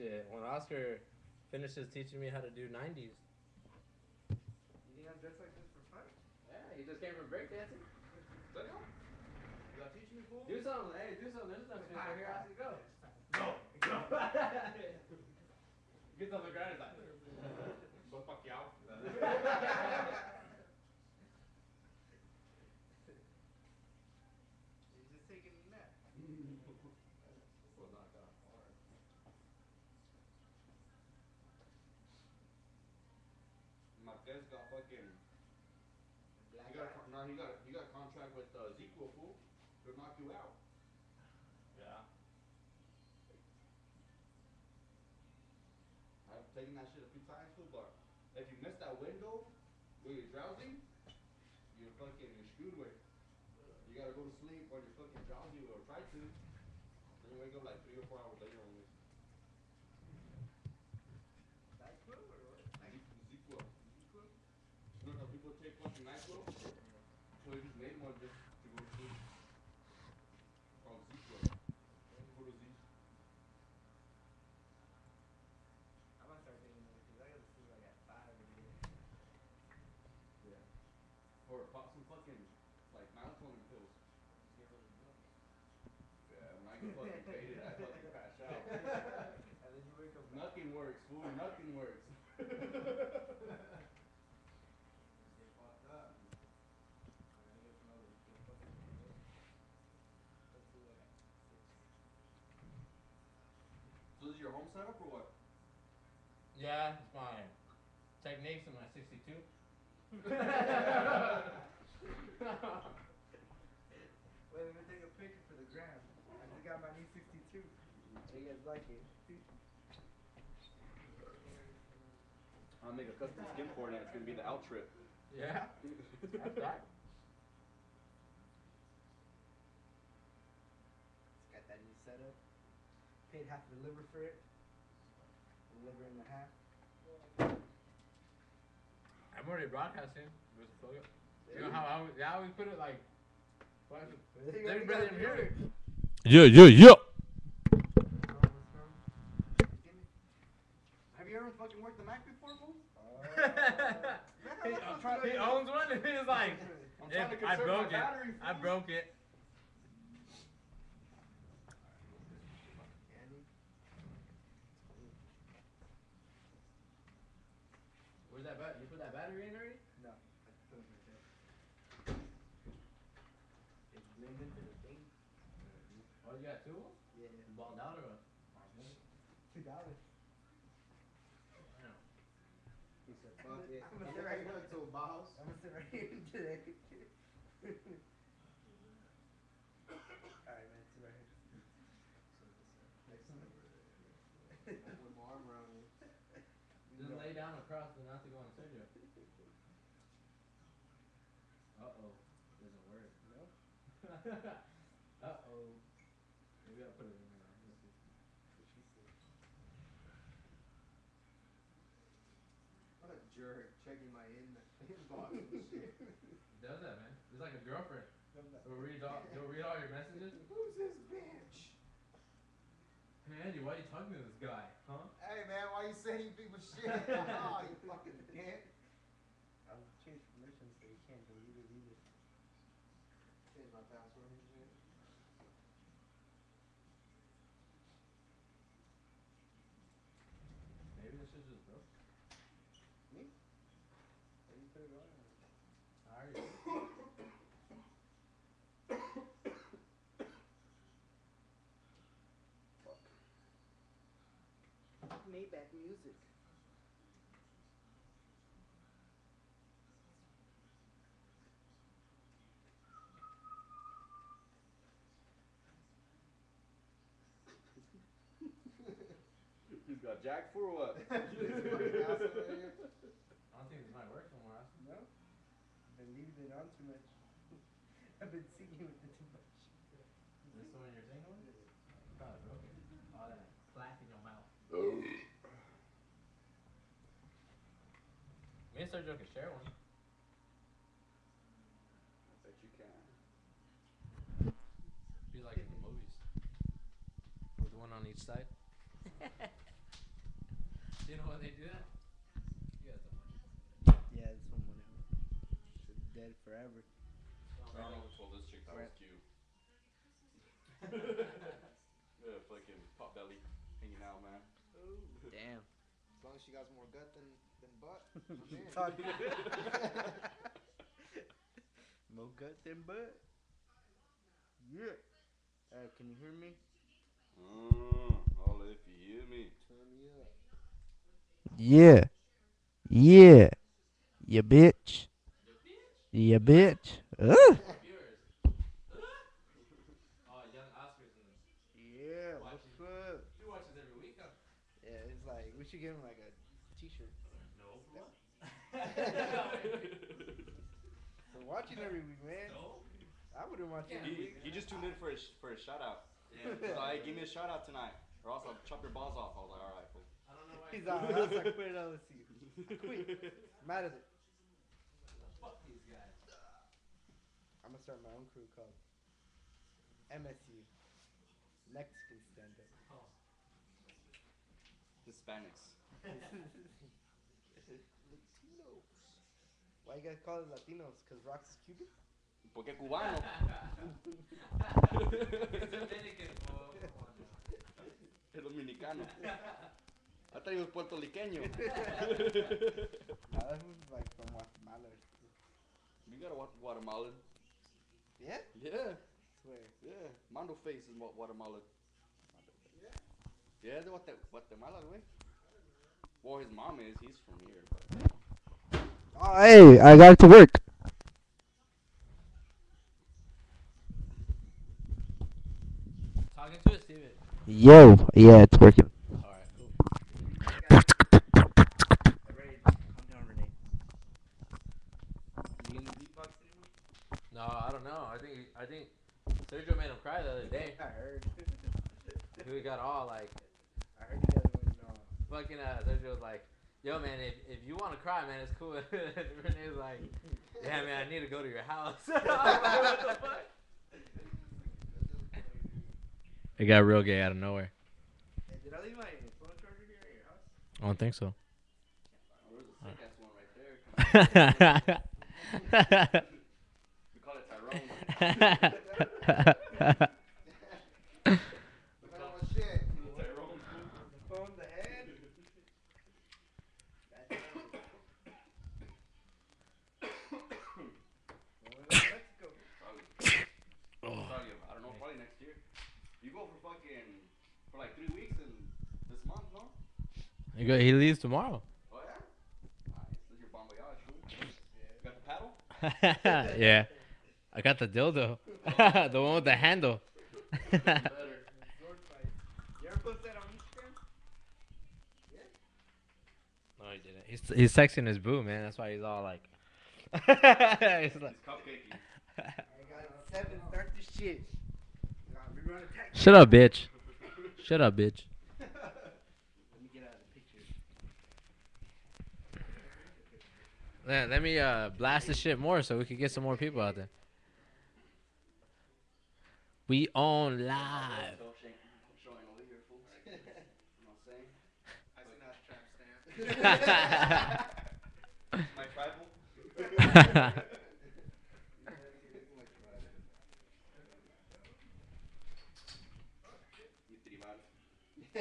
shit. When Oscar finishes teaching me how to do 90s. You think I'm dressed like this for fun? Yeah, he just came from breakdancing. You gotta teach me, fool? Do something. Hey, do something. There's enough shit right here. I have to go. Go. Gets on the ground. It's like. Go fuck y'all. He's just taking a nap. Well, not that hard. Marquez got fucking. He got a contract with Ezekiel, fool. He'll knock you out. Yeah. I've taken that shit a few times, fool, but if you miss that window where you're drowsy, you're screwed with. You gotta go to sleep when you're fucking drowsy or try to. Then you wake up like 3 or 4 hours later only. NyQuil or what? Ezekiel. You know how people take fucking NyQuil? So they just made one just to go to sleep. Called Ezekiel. Go to Zeke. I'm gonna start taking it because I gotta sleep like at 5 every day. Yeah. Or pop some fucking like melatonin pills. Just get rid of drugs. Yeah, when I get fucking faded, I fucking pass out. And then you wake up. Nothing works, fool. Nothing works. Just get fucked up. I gotta get some other get fucking drugs. Let's do like at 6. So this is your home setup or what? Yeah, it's my Techniques and my 62. Wait, let me take a picture for the gram. I just got my new 62. How you guys like it? I'll make a custom skin for it and it's gonna be the out trip. Yeah? That's right. It's got that new setup. Paid half the liver for it. The liver and a half. I'm already broadcasting. You know how we put it like. Everybody in here. Yeah. Have you ever fucking worked the Mac before, fool? He owns one and he's like, I broke it. I broke it. Where's that battery? You put that battery in already? No. I put it right there. It's blended into the thing. Oh, you got two? Yeah. You balled out or what? $2. He said, fuck it. I'm gonna sit right here. To a boss. I'm gonna sit right here today. Alright, man, sit right here. With my arm around you. Just lay down across and not to go on surgery. Uh-oh. Doesn't work. No? Uh-oh. Maybe I'll put it in there. Let's see. What a jerk, checking my inbox and shit. It does that, man. It's like a girlfriend. It'll read all your messages. Who's this bitch? Hey, Andy, why are you talking to this guy? Huh? Hey man, why you sending people shit? Oh, you fucking dick. I'll change permissions so you can't delete it either. Change my password and shit. Maybe this shit just broke. Me? How you put it on? I already did. Maybach music. He's got jack for what? I don't think this might work no more. No? I've been leaving it on too much. I've been singing with it too much. This the one you're singing with? You probably broke it. All that plaque in your mouth. Me and Sergio can share one. I bet you can. Be like in the movies. With one on each side. when they do that? You got some money. Yeah, this one went out. Should've dead forever. Ronald told this chick that was cute. Yeah, fucking pot belly hanging out, man. Damn. As long as she got more gut than butt. Talk. More gut than butt. Yeah. Can you hear me? All if you hear me. Turn me up. Yeah. Yeah. You bitch. You bitch. Viewers. Oh, young Oscars and Yeah, what's watching. up? He watches every week, huh? Yeah, it's like, we should give him like a t-shirt. No, for what? For watching every week, man. No. I wouldn't watch every week. He just tuned in for his shout out. Yeah. He's like, hey, give me a shout out tonight, or else I'll chop your balls off. I was like, all right, fool. I don't know why. He's all, that's like, put it on the seat. Quick. Mad at it. Fuck these guys. I'm gonna start my own crew called MSU. Mexican Stand Up. Oh. Hispanics. Latinos. Why you guys call it Latinos? Cause Rox is Cuban? Porque cubano. He's Dominican, fool. Come on now. El dominicano. I thought he was puertorriqueño. Nah, that was like from Guatemala. You got a Guatemalan. Yeah? Yeah. Swear. Yeah. Mando face is Guatemalan. Yeah, de Guatemala, güey. Well, his mom is. He's from here. But... Oh, hey, I got to work. Talking to us, Steven. Yo, yeah, it's working. Alright, cool. No, I don't know. I think Sergio made him cry the other day. I heard. He got all like, I heard you guys went on. fucking Sergio was like, yo man, if you want to cry, man, it's cool. Renee's like, yeah man, I need to go to your house. What the fuck? It got real gay out of nowhere. Hey, did I leave my phone charger here at your house? I don't think so. There's a sick ass one right there. We call it Tyrone. Oh shit. Tyrone. The phone, the head. That's Mexico. Probably, I don't know, probably next year. You go for like 3 weeks in this month, no? He leaves tomorrow. Oh yeah? Nice. This is your bon voyage, fool. You got the paddle? Yeah. I got the dildo. The one with the handle. Better. Sword fight. You ever post that on Instagram? No, he didn't. He's sexing his boo, man. That's why he's all like. He's like It's cupcakey. I got 7, start this shit. We run attack. Shut up, bitch. Shut up, bitch. Let me get out of the picture. Let me blast this shit more so we can get some more people out there. We on live. Showing over here, fool. You know what I'm saying? I see not tramp stamp. My tribal. Mi tribal. Y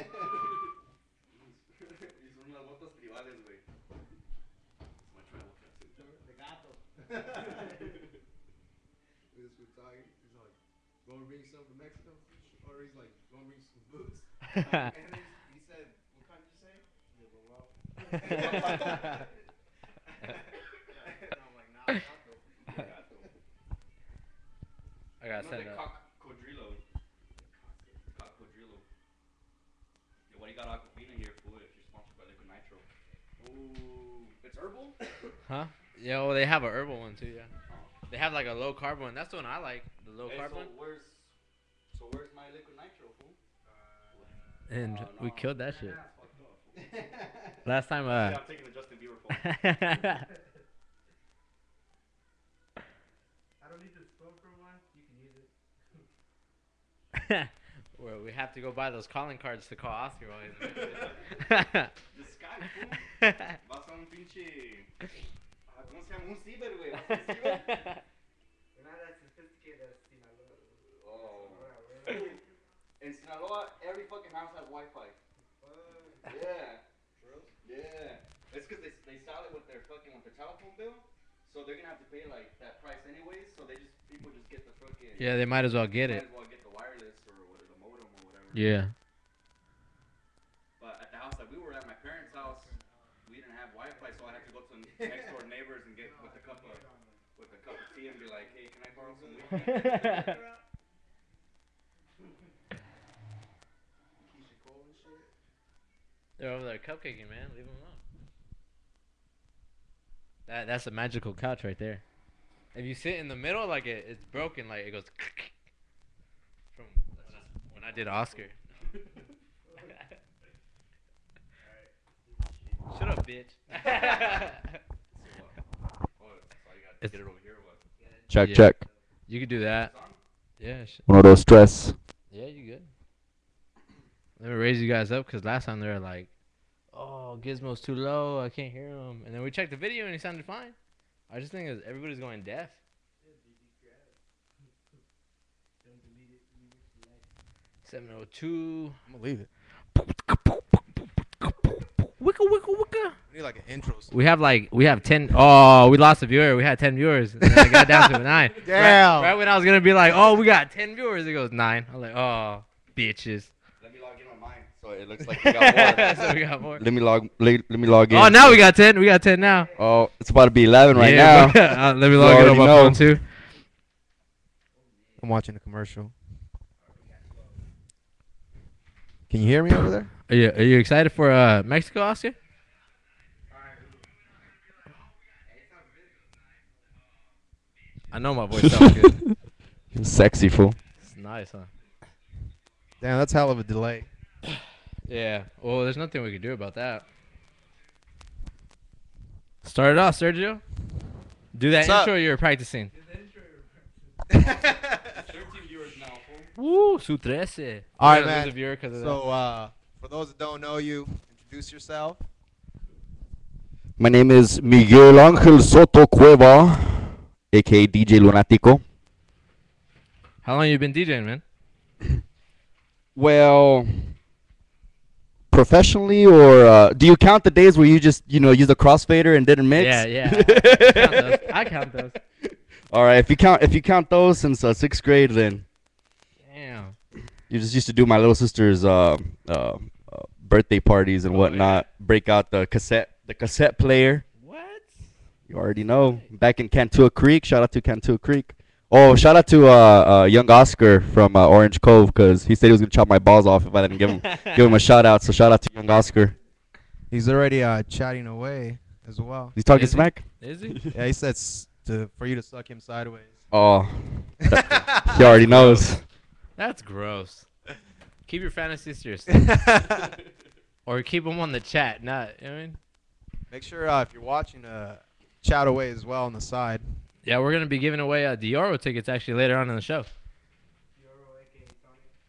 son unas botas tribales, güey. It's my tribal tattoo. The gato. This was talking. He's like, going to bring some from Mexico? Or he's like, going to bring some boots? And then he said, what kind did you say? And I'm like, nah, gato. Gato. I gotta No, send the up. cocodrilo. Cocodrilo. Yeah, why you got Aquafina here, fool, if you're sponsored by Liquid Nitro? Ooh. It's herbal? Huh? Yeah, well, they have a herbal one too, yeah. Oh. They have like a low carb one. That's the one I like. The low Hey, carb one. so where's my Liquid Nitro, fool? And we no. killed that shit. That's fucked up, fool. Last time, Yeah, I'm taking the Justin Bieber phone. I don't need this phone for a while. You can use it. well, we have to go buy those calling cards to call Oscar while he's there. The Skype, fool. they sell it with their telephone bill, so they're gonna have to pay like that price anyways. So people just get the fucking. Yeah, they might as well get it. Might as well get the wireless or the modem or whatever. Yeah. But at the house that we were at, my parents' house, we didn't have Wi-Fi, so I had to go to next door neighbors and get with a cup of tea and be like, hey, can I borrow some Wika? They're over there cupcaking, man. Leave them alone. That's a magical couch right there. If you sit in the middle, like it's broken, like it goes. From when I did Oscar. Shut up, bitch. Get it over here or what? Check, Yeah. check. You could do that. Yeah. One of those stress. Yeah, you good. Let me raise you guys up because last time they were like, "Oh, Gizmo's too low. I can't hear him." And then we checked the video and he sounded fine. I just think everybody's going deaf. 702. I'm gonna leave it. Wicka, wicka, wicka. We need like an intro. We have 10. Oh, we lost a viewer. We had 10 viewers. And then I got down to 9. Damn. Right when I was gonna be like, "Oh, we got 10 viewers," it goes 9. I'm like, "Oh, bitches." Let me log in on mine, so it looks like we got more. So we got more. Let me log in. Oh, now we got 10. We got 10 now. Oh, it's about to be 11 right Yeah, now. bro. Let me log in on already my know. phone too. I'm watching a commercial. Can you hear me over there? Are you excited for Mexico, Oscar? I know my voice sounds good. Sexy fool. It's nice, huh? Damn, that's hell of a delay. Yeah. Well, there's nothing we can do about that. Start it off, Sergio. Do that What's up? intro you were practicing. 13 viewers now, fool. Woo, su 13. All right, We're gonna lose man. a viewer 'cause of So, for those that don't know you, introduce yourself. My name is Miguel Angel Soto Cueva, aka DJ Lunatico. that. How long you been DJing, man? Well, professionally, or do you count the days where you just, use the crossfader and didn't mix? Yeah. I count those. All right, if you count those since 6th grade, then Damn. you just used to do my little sister's birthday parties and whatnot. Break out the cassette player. What? You already know. Back in Cantua Creek. Shout out to Cantua Creek. Oh, shout out to young Oscar from Orange Cove, because he said he was gonna chop my balls off if I didn't give him a shout out. So shout out to young Oscar. He's already chatting away as well. He's talking Is he? smack. Is he? Yeah, he said for you to suck him sideways. Oh, he already knows. That's gross. Keep your fantasies to yourself. Or keep them on the chat, not, you know what I mean? Make sure if you're watching, chat away as well on the side. Yeah, we're going to be giving away Dioro tickets actually later on in the show.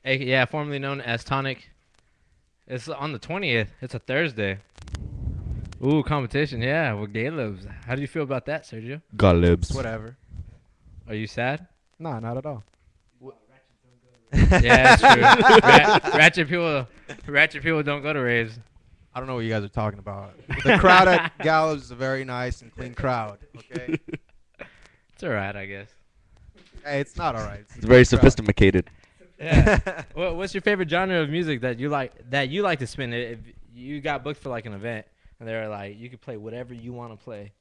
Yeah, formerly known as Tonic. It's on the 20th. It's a Thursday. Ooh, competition, yeah, with Galebs. How do you feel about that, Sergio? Galibs. Whatever. Are you sad? Nah, not at all. Yeah, that's true. Ratchet people don't go to raves. I don't know what you guys are talking about. The crowd at Gallows is a very nice and clean crowd. Okay. It's alright, I guess. Hey, it's not all right. It's very sophisticated. Yeah. What's your favorite genre of music that you like to spin? If you got booked for like an event and they were like, you could play whatever you want to play.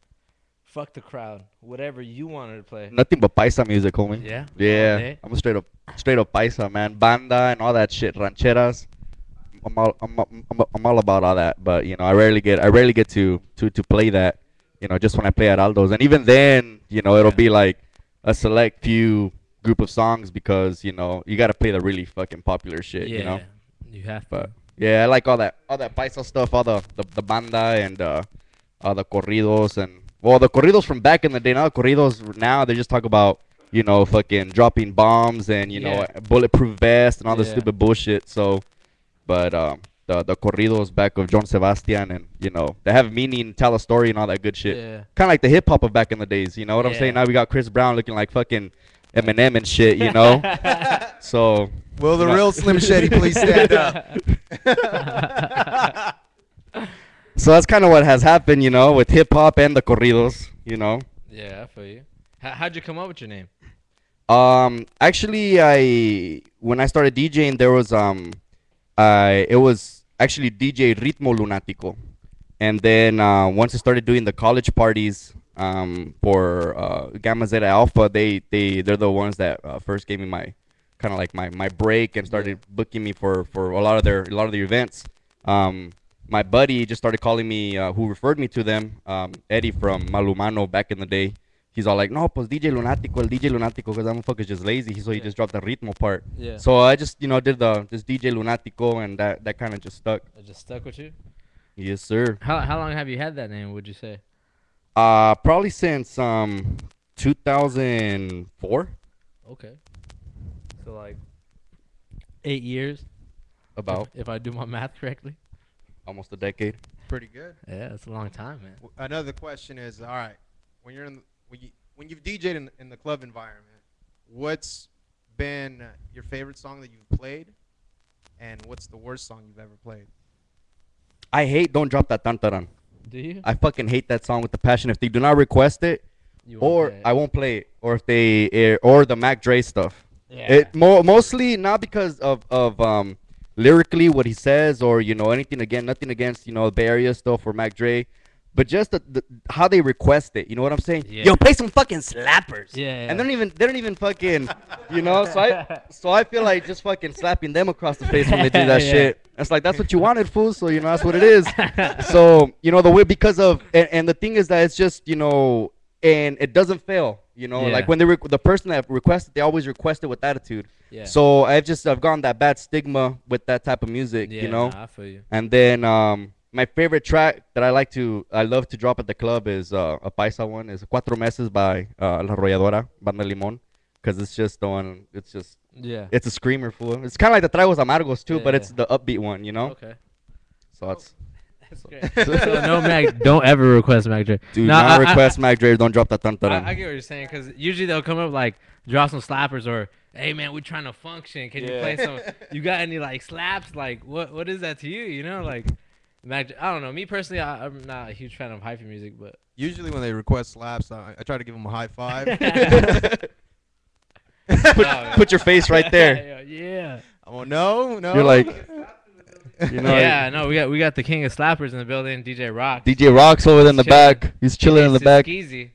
Fuck the crowd. Whatever you wanted to play. Nothing but paisa music, homie. Yeah. Yeah, Okay. I'm a straight up paisa, man. Banda and all that shit, rancheras. I'm all about all that, but I rarely get to play that. Just when I play at Aldo's, and even then, it'll be like a select few group of songs, because you gotta play the really fucking popular shit. Yeah. You have to. But yeah, I like all that paisa stuff, all the banda and all the corridos, and the corridos from back in the day. Now the corridos now they just talk about fucking dropping bombs and Yeah. bulletproof vest and all the Yeah. stupid bullshit. So, but the corridos back of John Sebastian, and they have meaning, tell a story and all that good shit. Yeah. Kind of like the hip hop of back in the days. You know what I'm saying? Yeah. Now we got Chris Brown looking like fucking Eminem and shit. So. Will the real Slim Shady please stand up? So So that's kind of what has happened, you know, with hip hop and the corridos, you know. Yeah, I feel you. How'd you come up with your name? Actually, when I started DJing, there was it was actually DJ Ritmo Lunatico, and then once I started doing the college parties for Gamma Zeta Alpha, they're the ones that first gave me my kind of like my break and started booking me for a lot of their events. My buddy just started calling me, who referred me to them, Eddie from Malumano back in the day. He's all like, no, pues DJ Lunatico, el DJ Lunatico, because that motherfucker's just lazy. So he just dropped the ritmo part. Yeah. So I just, did this DJ Lunatico, and that kind of just stuck. It just stuck with you? Yes, sir. How long have you had that name, would you say? Probably since 2004. Okay. So like 8 years? About. If I do my math correctly. Almost a decade. Pretty good. Yeah, it's a long time, man. Another question is, all right, when you're when you've DJed in the club environment, what's been your favorite song that you've played, and what's the worst song you've ever played? I hate Don't Drop That Tantaran. Do you? I fucking hate that song with the passion. If they do not request it, I won't play it. Or if they or the Mac Dre stuff. Yeah. It mostly not because of lyrically what he says, or nothing against Bay Area stuff or Mac Dre, but just the how they request it. You know what I'm saying? Yeah. Yo, play some fucking slappers. Yeah. And they don't even fucking So I feel like just fucking slapping them across the face when they do that Yeah. shit. It's like, that's what you wanted, fool. So that's what it is. So the way, because of and the thing is that it's just and it doesn't fail. Yeah. Like when the person that requested, they always request it with attitude. Yeah. So I've gotten that bad stigma with that type of music, Yeah, nah, I feel you. And then my favorite track that I love to drop at the club is a paisa one, is Cuatro Meses by La Arrolladora, Banda Limón, because it's just the one. It's just it's a screamer, fool. It's kind of like the Tragos Amargos too, but it's the upbeat one, Okay. So it's. That's great. So no Mac, don't ever request Mac Dre. Do not request Mac Dre. Don't drop that tantaran. I get what you're saying, because usually they'll come up like, drop some slappers, or, hey man, we're trying to function. Can you play some? You got any like slaps? Like what is that to you? Like Mac, I don't know. Me personally, I'm not a huge fan of hyphy music, but Usually when they request slaps, I try to give them a high five. Put your face right there. Yeah. Oh no. You're like, Yeah, no, we got the king of slappers in the building, DJ Rock. DJ Rock's over there in the back. He's chilling in the back. Skeezy.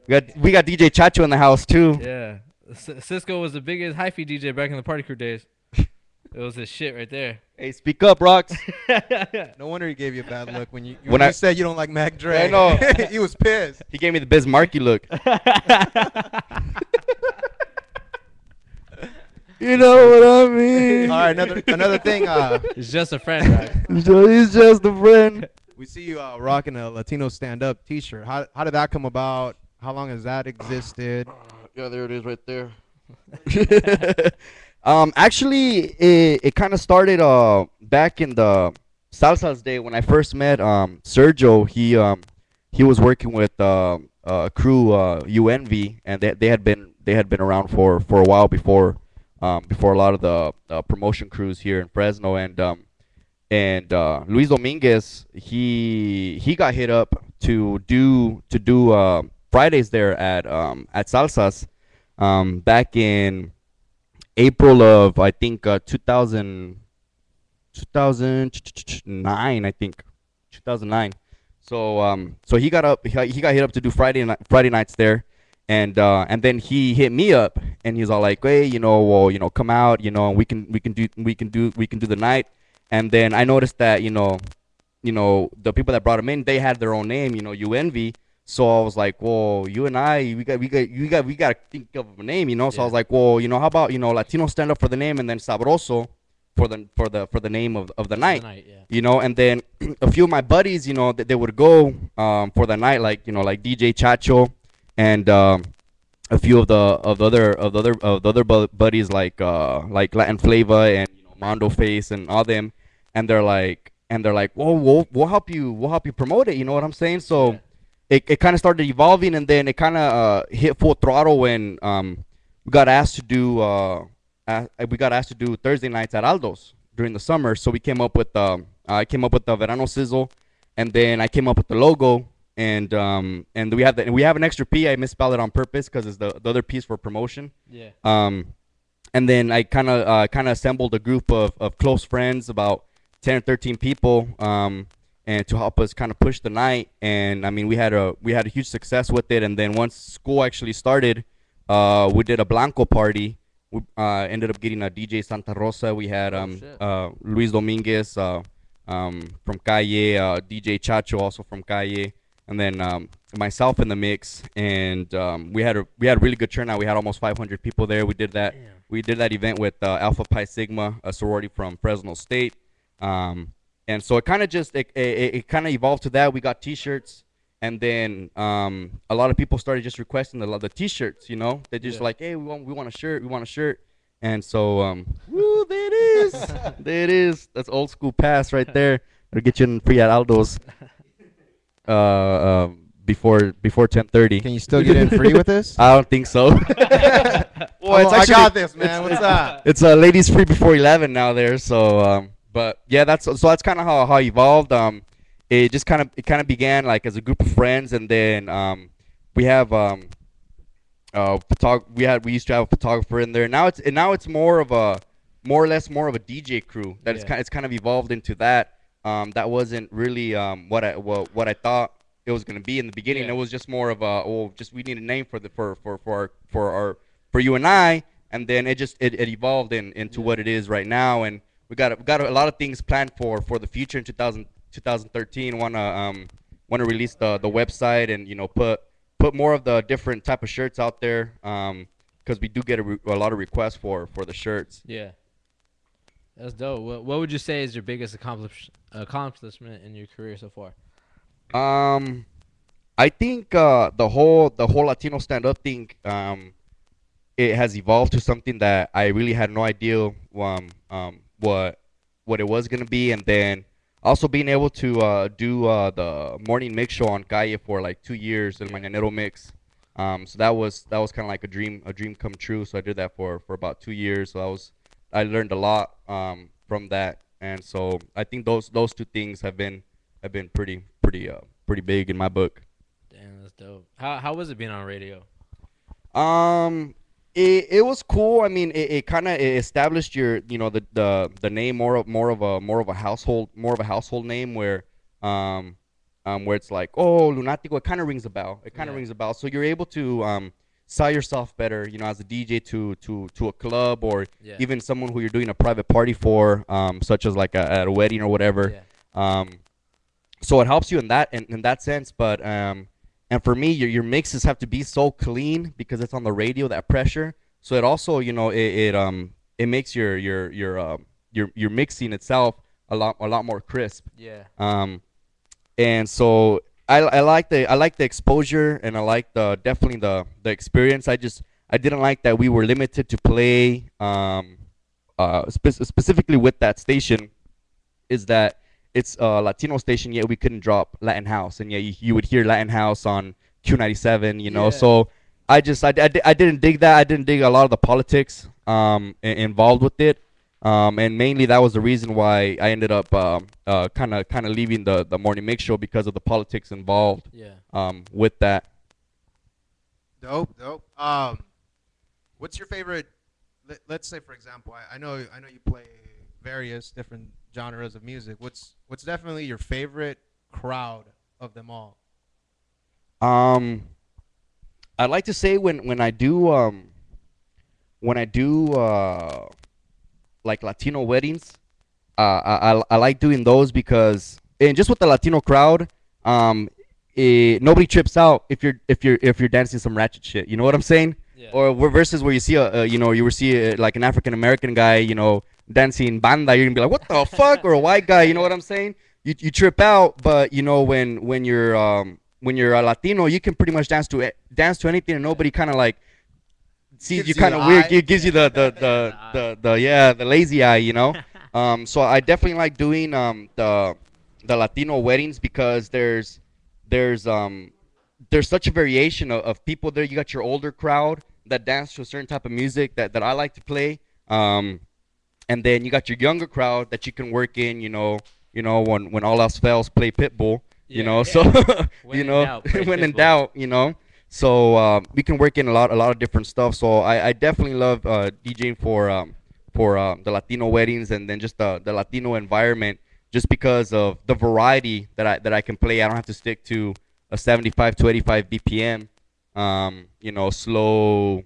We got DJ Chacho in the house too. Yeah. Cisco was the biggest hyphy DJ back in the party crew days. It was his shit right there. Hey, speak up, Rocks. No wonder he gave you a bad look when you I said you don't like Mac Dre. I know. He was pissed. He gave me the Biz Markie look. You know what I mean? All right, another thing. It's just a friend, right? He's just a friend. We see you rocking a Latino Stand Up T-shirt. How did that come about? How long has that existed? Yeah, there it is right there. Actually, it kind of started back in the Salsa's day when I first met Sergio. He was working with crew UNV, and they had been around for a while before a lot of the promotion crews here in Fresno, and Luis Dominguez, he got hit up to do Fridays there at Salsa's back in April of, I think, 2009, I think 2009. So he got hit up to do Friday nights there. And then he hit me up, and he's all like, hey, come out, and we can do the night. And then I noticed that, the people that brought him in, they had their own name, UNV. So I was like, well, you and I, we got to think of a name, So I was like, well, how about, Latino Stand Up for the name, and then Sabroso for the name of the night, And then a few of my buddies, they would go for the night, like DJ Chacho, and a few of the other buddies like Latin Flava and Mondo Face and all them, and they're like, well, we'll help you promote it, you know what I'm saying? So it kind of started evolving, and then it kind of hit full throttle when we got asked to do Thursday nights at Aldo's during the summer. So we came up with I came up with the Verano Sizzle, and then I came up with the logo, and we have an extra P. I misspelled it on purpose because it's the other piece for promotion. Yeah. And then I kind of assembled a group of close friends, about 10 or 13 people, and to help us kind of push the night. And I mean, we had a huge success with it. And then once school actually started, we did a Blanco party. We ended up getting a DJ Santa Rosa. We had Luis Dominguez from Calle, DJ Chacho also from Calle, and then myself in the mix. And we had a really good turnout. We had almost 500 people there. We did that. Damn. We did that event with Alpha Pi Sigma, a sorority from Fresno State. And so it kind of just it kind of evolved to that. We got T-shirts, and then a lot of people started just requesting the T-shirts. You know, they just like, hey, we want a shirt, we want a shirt. And so, woo, there it is, there it is. That's old school pass right there. It'll get you in free at Aldo's before 10:30. Can you still get in free with this? I don't think so. Well, I got this, man. What's up? It's ladies free before 11 now there. So, but yeah, that's kind of how it evolved. It just kind of began like as a group of friends, and then we have we used to have a photographer in there. Now it's more or less more of a DJ crew. That it's kind of evolved into that. That wasn't really what I thought it was gonna be in the beginning. It was just more of we need a name for you and I, and then it evolved into what it is right now. And we got a lot of things planned for the future in 2013. Wanna release the website, and put more of the different type of shirts out there, because we do get a lot of requests for the shirts. Yeah. That's dope. What would you say is your biggest accomplishment in your career so far? I think the whole Latino Stand Up thing, it has evolved to something that I really had no idea what it was gonna be. And then also being able to do the morning mix show on Calle for like 2 years, El Mañanero Mix. So that was kind of like a dream come true. So I did that for about 2 years. So I learned a lot from that. And so I think those two things have been pretty big in my book. Damn, that's dope. How was it being on radio? It was cool. I mean, it kind of established your the name more of a household name, where it's like, oh, Lunatico. It kind of rings a bell. Rings a bell. So you're able to sell yourself better, as a DJ to a club, or even someone who you're doing a private party for, such as like at a wedding or whatever. So it helps you in that sense. But and for me, your mixes have to be so clean because it's on the radio, that pressure. So it also, it makes your mixing itself a lot more crisp. Yeah. And so I like the exposure, and I like definitely the experience. I didn't like that we were limited to play specifically with that station, is that it's a Latino station, yet we couldn't drop Latin house, and yet you would hear Latin house on Q97, So I didn't dig that. I didn't dig a lot of the politics involved with it, and mainly that was the reason why I ended up kind of leaving the morning mix show, because of the politics involved. With that. Dope. What's your favorite? Let's say, for example, I know you play various different genres of music. What's definitely your favorite crowd of them all? I'd like to say when I do like Latino weddings, I like doing those because, and just with the Latino crowd, nobody trips out if you're dancing some ratchet shit. You know what I'm saying? Or versus where you see like an African American guy, dancing banda, you're gonna be like, what the fuck? Or a white guy, you know what I'm saying? You trip out. But when you're a Latino, you can pretty much dance to anything, and nobody kind of like sees you kind of weird. It gives you the lazy eye, So I definitely like doing the Latino weddings, because there's such a variation of people there. You got your older crowd that dance to a certain type of music that I like to play. And then you got your younger crowd that you can work in, You know, when all else fails, play Pitbull. You Yeah, know, yeah. so When you in know, doubt, play when in Pitbull. doubt, you know. So we can work in a lot of different stuff. So I definitely love DJing for the Latino weddings, and then just the Latino environment, just because of the variety that I can play. I don't have to stick to a 75 to 85 BPM. You know, slow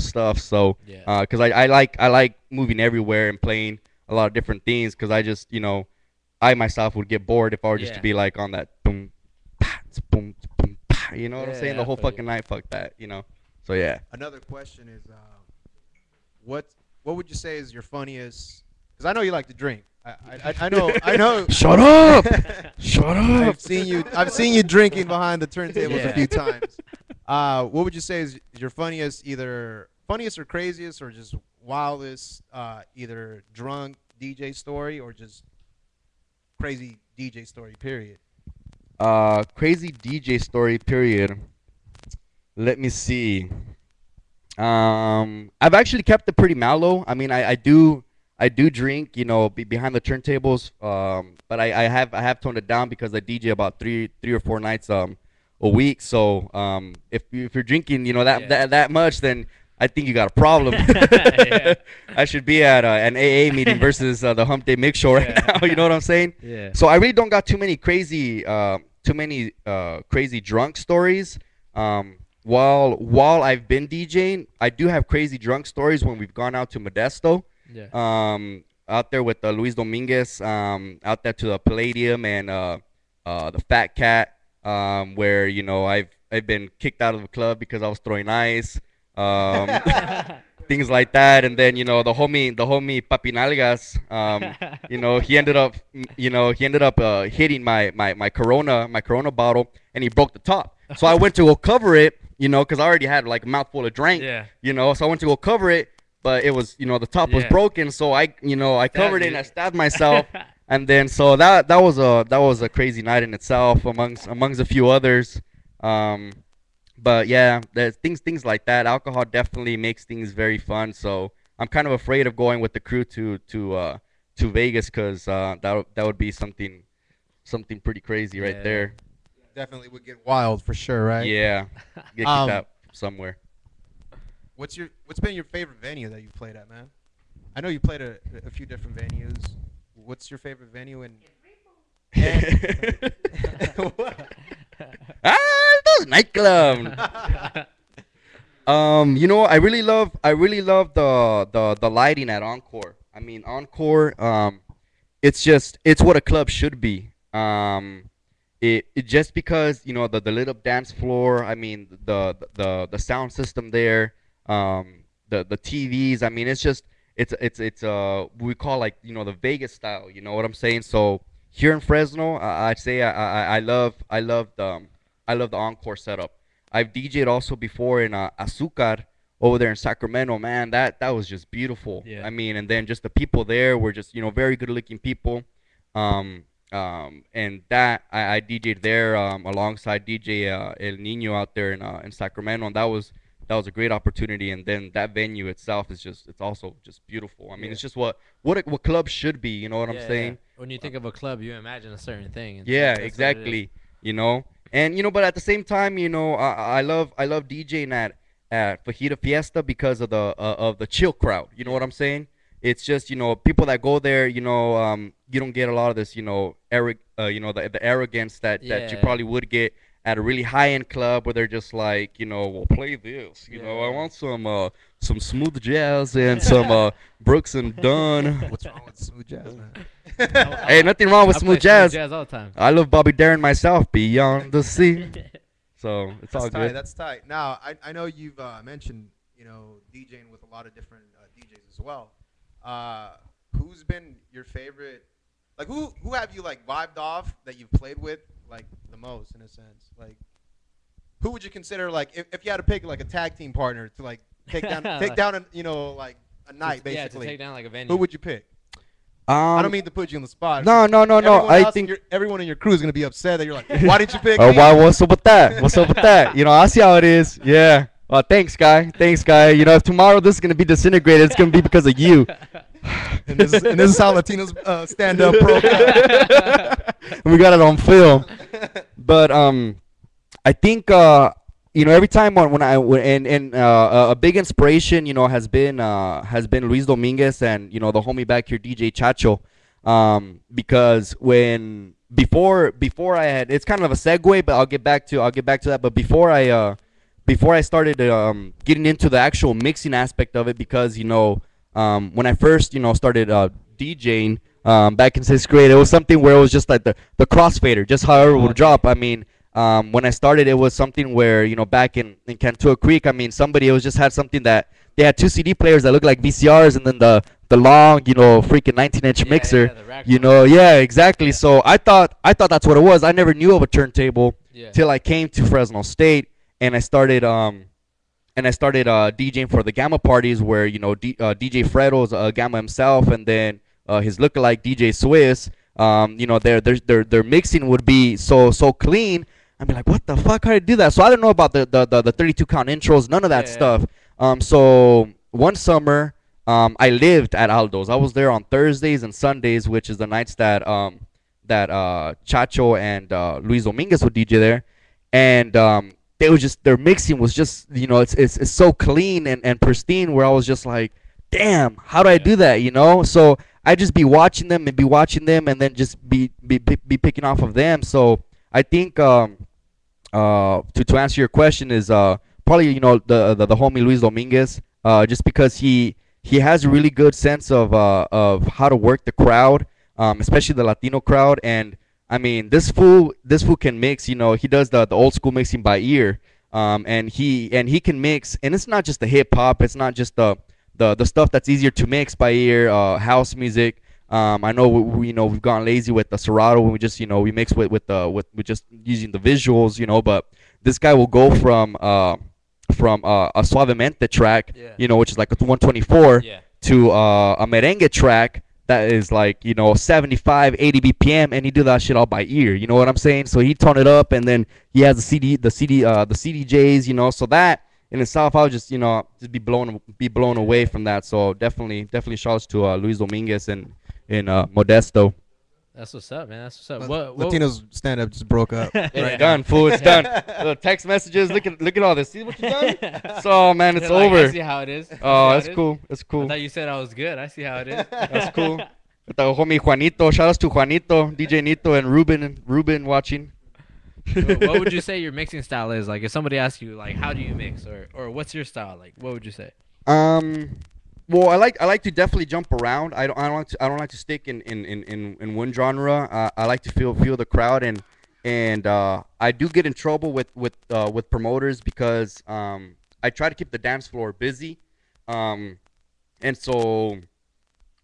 stuff. So Yeah. because I like moving everywhere and playing a lot of different things, because I just, you know, I myself would get bored if I were just to Yeah. be like on that boom, pa, boom, boom, pa, you know what I'm Yeah, saying? I The whole feel you. fucking night, fuck that, you know. So yeah. Another question is, what what would you say is your funniest? Because I know you like to drink. I know. Shut up! Shut up! I've seen you drinking behind the turntables a Yeah. few times. What would you say is your funniest, either funniest or craziest, or just wildest, either drunk DJ story or just crazy DJ story? Period. Crazy DJ story. Period. Let me see. I've actually kept it pretty mellow. I mean, I do drink, you know, behind the turntables. But I have toned it down because I DJ about three or four nights a week. So if you're drinking, you know, that much, then I think you got a problem. Yeah. I should be at an AA meeting versus the Hump Day Mix Show right Yeah. now. You know what I'm saying? Yeah. So I really don't got too many crazy drunk stories. While I've been DJing, I do have crazy drunk stories when we've gone out to Modesto. Yeah. Out there with Luis Dominguez, out there to the Palladium and the Fat Cat, where, you know, I've been kicked out of the club because I was throwing ice, things like that. And then, you know, the homie Papi Nalgas, you know, he ended up hitting my Corona bottle, and he broke the top. So I went to go cover it, you know, because I already had like a mouthful of drink, Yeah. you know. So I went to go cover it, but it was, you know, the top was Yeah. broken. So I covered it and you. I stabbed myself. And then so that was a crazy night in itself, amongst a few others. But yeah, there's things like that. Alcohol definitely makes things very fun. So I'm kind of afraid of going with the crew to Vegas, because that would be something pretty crazy right Yeah. there. Definitely would get wild for sure, right? Yeah, get kicked Um, out from somewhere. What's been your favorite venue that you've played at, man? I know you played a few different venues. What's your favorite venue? And Those nightclub. You know, I really love the lighting at Encore. I mean, Encore, it's what a club should be. It just because, you know, the lit up dance floor. I mean, the sound system there, the TVs. I mean, it's we call, like, you know, the Vegas style. You know what I'm saying? So here in Fresno, I'd say I love the Encore setup. I've DJed also before in Azucar over there in Sacramento. Man, that was just beautiful. Yeah. I mean, and then just the people there were just, you know, very good looking people. And that I DJed there alongside DJ El Nino out there in Sacramento, and that was a great opportunity. And then that venue itself is it's also just beautiful. I mean, Yeah. it's just what clubs should be. You know what I'm Yeah, saying? yeah. When you think of a club, you imagine a certain thing. and Yeah, that's what it is. exactly. You know, and you know, but at the same time, you know, I love DJing at Fajita Fiesta because of the chill crowd. You know what I'm saying? It's just, you know, people that go there, you know, you don't get a lot of this, you know, you know, the arrogance that you Yeah. probably would get at a really high end club, where they're just like, you know, well, play this. You know, I Yeah. want some smooth jazz and some Brooks and Dunn. what's wrong with smooth jazz, man? Hey, nothing wrong with I play smooth jazz. all the time. I love Bobby Darin myself, Beyond the Sea. So it's all That's tight. good. That's tight. Now, I know you've mentioned, you know, DJing with a lot of different DJs as well. Who's been your favorite? Like, who have you, like, vibed off that you've played with, like, the most, in a sense? Like, who would you consider, like, if you had to pick, like, a tag team partner to, like, take down a, you know, like, a night, Yeah, to basically? take down like a venue. Who would you pick? I don't mean to put you on the spot. No. Everyone I else in think. everyone in your crew is gonna be upset that you're like, why didn't you pick Oh, me? what's up with that? What's up with that? You know, I see how it is. Yeah. Thanks, guy. You know, if tomorrow this is gonna be disintegrated, it's gonna be because of you. And this is how Latinos stand up program. We got it on film. But I think every time a big inspiration has been Luis Dominguez and the homie back here DJ Chacho, because before I had, it's kind of a segue, but I'll get back to that. But before I started getting into the actual mixing aspect of it, because when I first started DJing back in 6th grade, it was something where it was just like the crossfader, just however it would drop. I mean, when I started, it was something where back in Cantua Creek, I mean, somebody was just had something that they had 2 CD players that looked like VCRs, and then the long freaking 19-inch mixer. Yeah, exactly. So I thought that's what it was. I never knew of a turntable till I came to Fresno State, and I started DJing for the Gamma parties, where DJ Fredo's Gamma himself, and then his lookalike DJ Swiss. Their mixing would be so clean. I'd be like, what the fuck? How did I do that? So I don't know about the 32 count intros, none of that stuff. So one summer, I lived at Aldo's. I was there on Thursdays and Sundays, which is the nights that Chacho and Luis Dominguez would DJ there, and their mixing was just it's so clean and pristine, where I was just like, damn, how do I do that? So I just be watching them and then just be picking off of them. So I think to answer your question is probably the homie Luis Dominguez, just because he has a really good sense of how to work the crowd, especially the Latino crowd. And I mean, this fool can mix. He does the old school mixing by ear, and he can mix. And it's not just the hip hop. It's not just the stuff that's easier to mix by ear, house music. I know we've gone lazy with the Serato when we just we mix with just using the visuals, but this guy will go from a Suavemente track, which is like a 124, to a merengue track that is like 75, 80 BPM, and he do that shit all by ear. You know what I'm saying? So he tone it up, and then he has the CDJs, so that in itself, I would just just be blown away from that. So definitely shouts to Luis Dominguez and Modesto. That's what's up, man. That's what's up. Latinos Stand Up just broke up. Right. Done, fool. It's done. The text messages. Look at all this. See what you done? So man, it's over. I see how it is. Oh, that's cool. That's cool. I thought you said I was good. I see how it is. That's cool. With the homie Juanito. Shout outs to Juanito, DJ Nito, and Ruben watching. What would you say your mixing style is? Like, if somebody asks you, like, how do you mix, or what's your style? Like, what would you say? Well, I like to definitely jump around. I don't like to stick in one genre. I like to feel the crowd, and I do get in trouble with promoters because I try to keep the dance floor busy, and so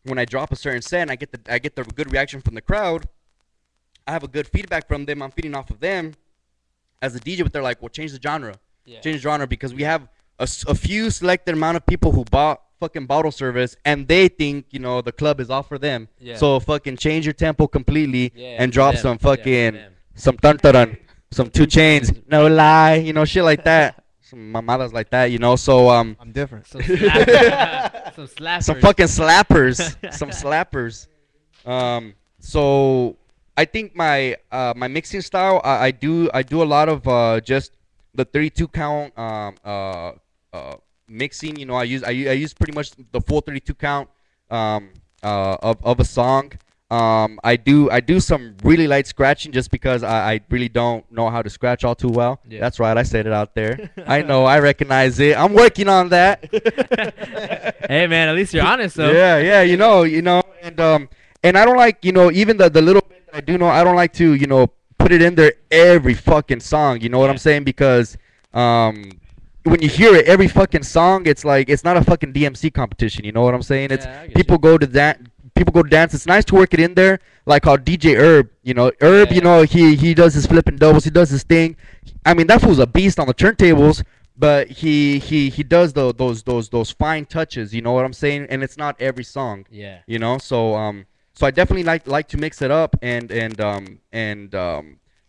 when I drop a certain set and I get the good reaction from the crowd, I have a good feedback from them. I'm feeding off of them as a DJ, but they're like, well, change the genre. Change the genre, because we have a few selected amount of people who bought fucking bottle service, and they think the club is off for them. So fucking change your tempo completely and drop some fucking some tantaran, some 2 Chains, no lie, shit like that. Some mamadas like that, So I'm different. Some slappers. Some fucking slappers. Some slappers. So I think my mixing style, I do a lot of just the 32 count mixing. I use pretty much the full 32 count of a song. I do some really light scratching just because I really don't know how to scratch all too well. That's right, I said it out there. I know, I recognize it. I'm working on that. Hey man, at least you're honest though. Yeah, and I don't like even the little bit that I do know. I don't like to put it in there every fucking song. You know what I'm saying? Because when you hear it every fucking song, it's like it's not a fucking DMC competition. You know what I'm saying? It's people go to that. People go to dance. It's nice to work it in there, like how DJ Herb, he does his flipping doubles, he does his thing. I mean, that fool's a beast on the turntables, but he does those fine touches. You know what I'm saying? And it's not every song. So I definitely like to mix it up and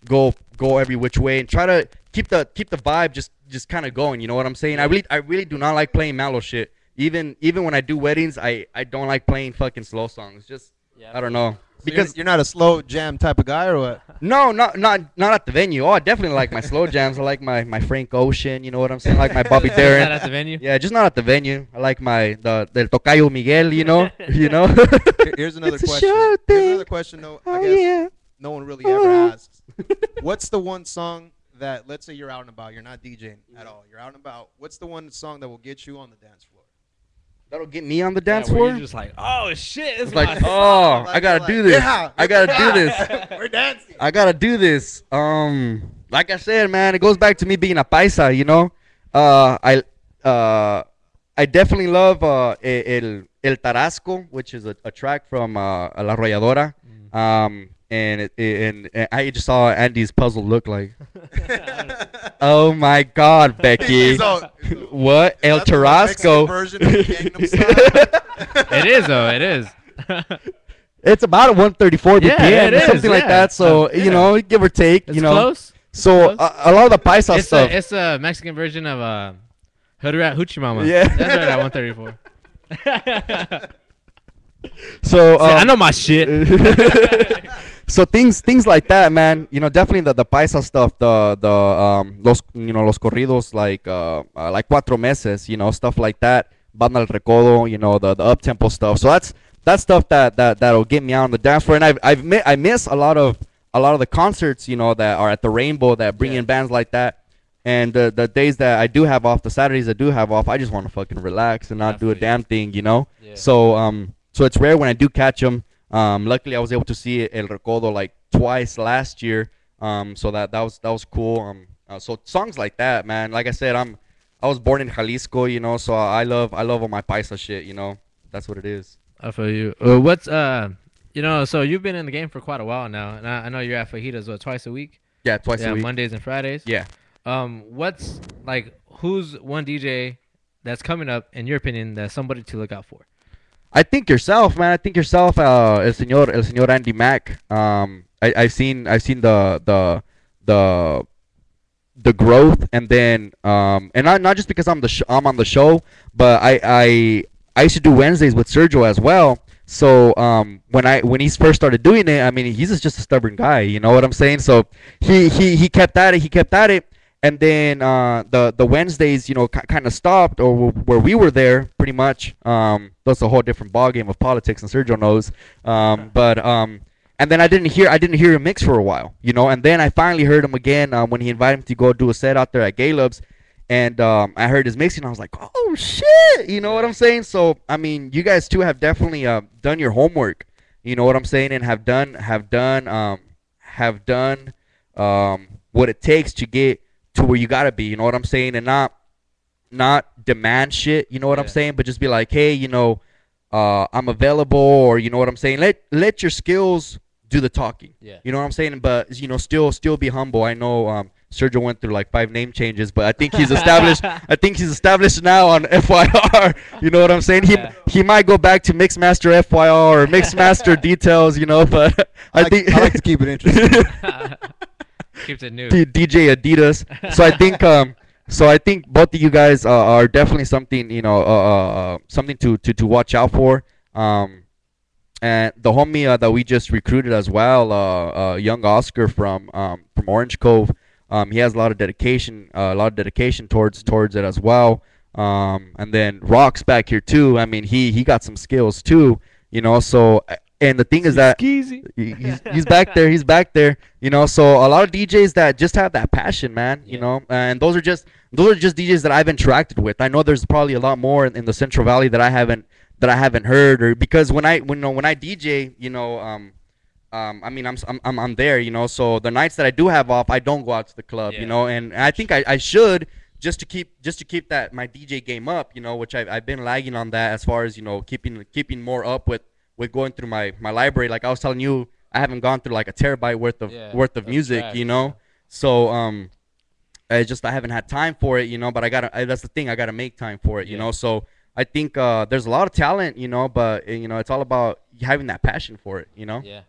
go every which way and try to keep the vibe just kind of going. You know what I'm saying? I really do not like playing mellow shit. Even when I do weddings, I don't like playing fucking slow songs. Just Yeah, I don't know. So Because you're not a slow jam type of guy, or what? no, not at the venue. Oh, I definitely like my slow jams. I like my Frank Ocean. You know what I'm saying? I like my Bobby Not Darin. at the venue. Yeah, just not at the venue. I like my the Tocayo Miguel. You know, you know. Here's another It's a question. show Here's thing. another question. No, I Oh guess yeah. no one really ever asks. What's the one song that, let's say you're out and about, you're not DJing at all, you're out and about. What's the one song that will get you on the dance floor? That'll get me on the Yeah, dance where floor. you're just like, oh shit, it's It's like, my oh, Like, I gotta you're do like, this. yeah, I gotta do this. We're dancing. I gotta do this. Like I said, man, it goes back to me being a paisa. You know, uh, I I definitely love El Tarasco, which is a track from La Arrolladora. And I just saw Andy's puzzled look like, oh my God, Becky, So, what El that's the Mexican Tarasco? version of Gangnam Style. It is though. It is. It's about 134 Yeah, BPM it or is, something like yeah. that. So Yeah. you know, give or take, It's you know. close. So close. a lot of the paisa It's stuff. it's a Mexican version of Hood Rat Hoochie Mama. Yeah. That's right at 134. So I know my shit. so things like that, man. You know, definitely the paisa stuff, the los corridos like Cuatro Meses, you know, stuff like that. Banda El Recodo, you know, the up tempo stuff. So that's stuff that'll get me out on the dance floor. And I miss a lot of the concerts, you know, that are at the Rainbow that bring Yeah. in bands like that. And the days that I do have off, the Saturdays I do have off, I just want to fucking relax and not do a Definitely. damn thing, you know. Yeah. So it's rare when I do catch them. Luckily, I was able to see El Recodo like twice last year. So that was cool. So songs like that, man. Like I said, I was born in Jalisco, you know. So I love all my paisa shit, you know. That's what it is. I feel you. What's you know, so you've been in the game for quite a while now, and I know you're at Fajitas twice a week. Yeah, twice Yeah, a week. Mondays and Fridays. Yeah. What's like? Who's one DJ that's coming up, in your opinion, that's somebody to look out for? I think yourself, man. I think yourself, el señor Andy Mack. I've seen the growth, and then and not just because I'm on the show, but I used to do Wednesdays with Sergio as well. So when he first started doing it, I mean, he's just a stubborn guy, you know what I'm saying? So he kept at it, and then the Wednesdays, you know, kind of stopped, or where we were there pretty much. That's a whole different ballgame of politics, and Sergio knows. And then I didn't hear him mix for a while, you know. And then I finally heard him again when he invited me to go do a set out there at Galeb's, and I heard his mixing. I was like, oh shit, you know what I'm saying? So I mean, you guys too have definitely done your homework, you know what I'm saying, and have done what it takes to get to where you gotta be, you know what I'm saying, and not demand shit, you know what I'm Yeah. saying, but just be like, hey, you know, I'm available, or you know what I'm saying. Let your skills do the talking. Yeah. You know what I'm saying, but you know, still be humble. I know Sergio went through like 5 name changes, but I think he's established. I think he's established now on FYR. You know what I'm saying? Yeah. He might go back to Mixmaster FYR or Mixmaster Details. You know, but I think I like to keep it interesting. Keeps it new. DJ Adidas. So I think both of you guys are definitely something, you know, something to watch out for. And the homie that we just recruited as well, young Oscar from Orange Cove, he has a lot of dedication towards it as well. And then Rock's back here too. I mean, he got some skills too, you know. So and the thing is that he's back there. He's back there. You know, so a lot of DJs that just have that passion, man. You Yeah. know, and those are just DJs that I've interacted with. I know there's probably a lot more in the Central Valley that I haven't heard, or because when I DJ, you know, I mean, I'm there, you know. So the nights that I do have off, I don't go out to the club, Yeah. you know, and I think I should just to keep that my DJ game up, you know, which I've been lagging on that as far as, you know, keeping more up with going through my library. Like I was telling you, I haven't gone through like a terabyte worth of music, tracks, you know. yeah. So I haven't had time for it, you know. But that's the thing, I gotta make time for it, you Yeah. know. So I think there's a lot of talent, you know, but you know, it's all about having that passion for it, you know. Yeah.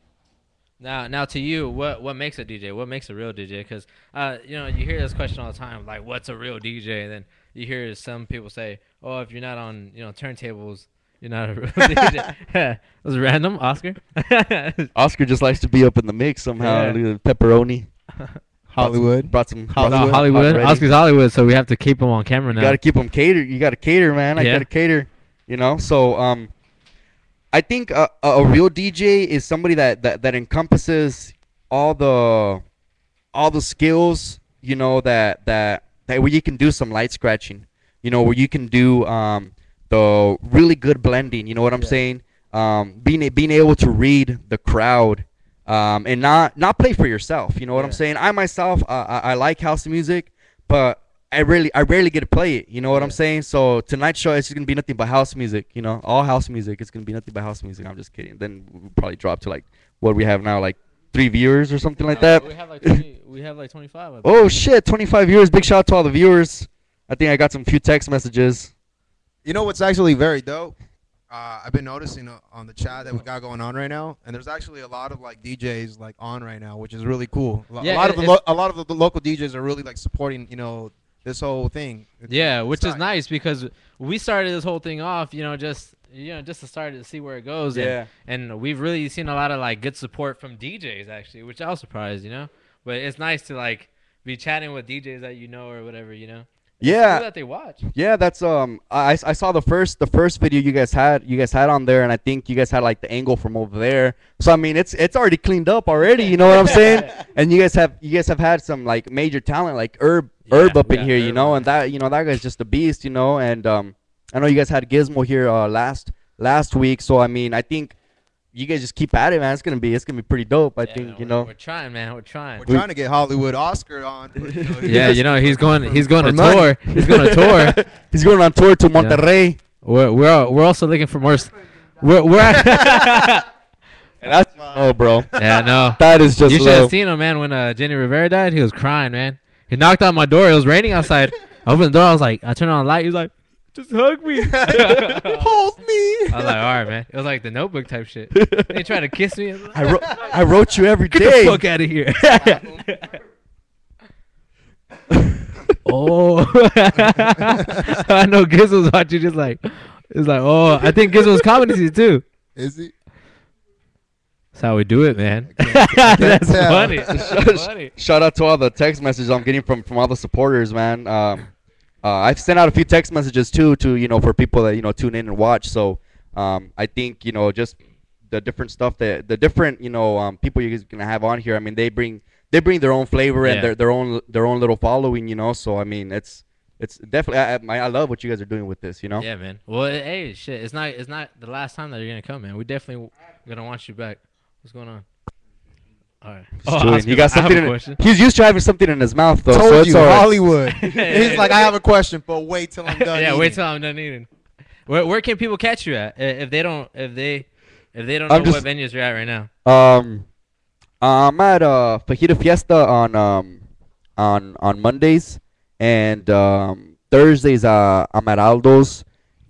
Now to you, what makes a DJ? What makes a real DJ? Because you hear this question all the time, like, what's a real DJ? And then you hear some people say, oh, if you're not on turntables, you're not a real DJ. That was random, Oscar. Oscar just likes to be up in the mix somehow. Yeah. Look at the pepperoni. Hollywood. Brought some Hollywood. Hollywood. Oscar's Hollywood, so we have to keep him on camera You now. gotta keep them catered. You gotta cater, man. I Yeah. gotta cater. So I think a real DJ is somebody that encompasses all the skills. That where you can do some light scratching. Where you can do the really good blending. You know what I'm saying? Being able to read the crowd. And not play for yourself. You know what I'm saying? I myself, I like house music, but I rarely get to play it. You know what I'm saying? So tonight's show is just gonna be nothing but house music. All house music. It's gonna be nothing but house music. I'm just kidding. Then we'll probably drop to like what we have now, like 3 viewers or something like that. We have like 20, we have like 25. I think. Oh shit, 25 viewers. Big shout out to all the viewers. I think I got some few text messages. You know what's actually very dope? I've been noticing on the chat that we got going on right now, and there's actually a lot of like DJs like on right now, which is really cool. Yeah, a lot of the local DJs are really like supporting this whole thing. Yeah, which is tight. nice because we started this whole thing off, just to start to see where it goes. Yeah. And we've really seen a lot of like good support from DJs actually, which I was surprised, But it's nice to like be chatting with DJs that or whatever, It's Yeah. cool that they watch. Yeah, that's I saw the first video you guys had on there, and I think you guys had like the angle from over there. So I mean, it's already cleaned up already. You know what I'm saying? And you guys have had some like major talent like Herb up in here, Herb, and that guy's just a beast, and I know you guys had Gizmo here last week. So I mean, I think you guys just keep at it, man. It's gonna be pretty dope. I think We're trying, man. We're trying. We're trying to get Hollywood Oscar on. But, Yeah, he's going to for tour. money. He's going to tour. He's going on tour to Monterrey. We're also looking for more. We're And that's low, bro. yeah, no. That is just You should low. have seen him, man. When Jenny Rivera died, he was crying, man. He knocked on my door. It was raining outside. I opened the door. I turned on the light. He was like, "Just hug me." Hold me. I was like, "All right, man." It was like the Notebook type shit. They tried to kiss me. I wrote you every Get day. the fuck out of here. Oh, I know Gizmo's watching. Just like, it's like, oh, I think Gizmo's comedy too. Is he? That's how we do it, man. can't That's tell. funny. That's funny. Shout out to all the text messages I'm getting from all the supporters, man. I've sent out a few text messages too to for people that tune in and watch. So I think just the different stuff that the different people you're gonna have on here. I mean, they bring their own flavor and Yeah. their own little following. So I mean, it's definitely I love what you guys are doing with this. Yeah, man. Well, hey, shit. It's not the last time that you're gonna come, man. We definitely gonna want you back. What's going on? All right. Just chewing. Oscar, You got I have something. a question. He's used to having something in his mouth though. Told so it's you, all right. Hollywood. He's like, I have a question, but wait till I'm done. Yeah, eating. wait till I'm done eating. Where can people catch you at if they don't know I'm what just- venues you're at right now? I'm at Fajita Fiesta on Mondays, and Thursdays I'm at Aldo's,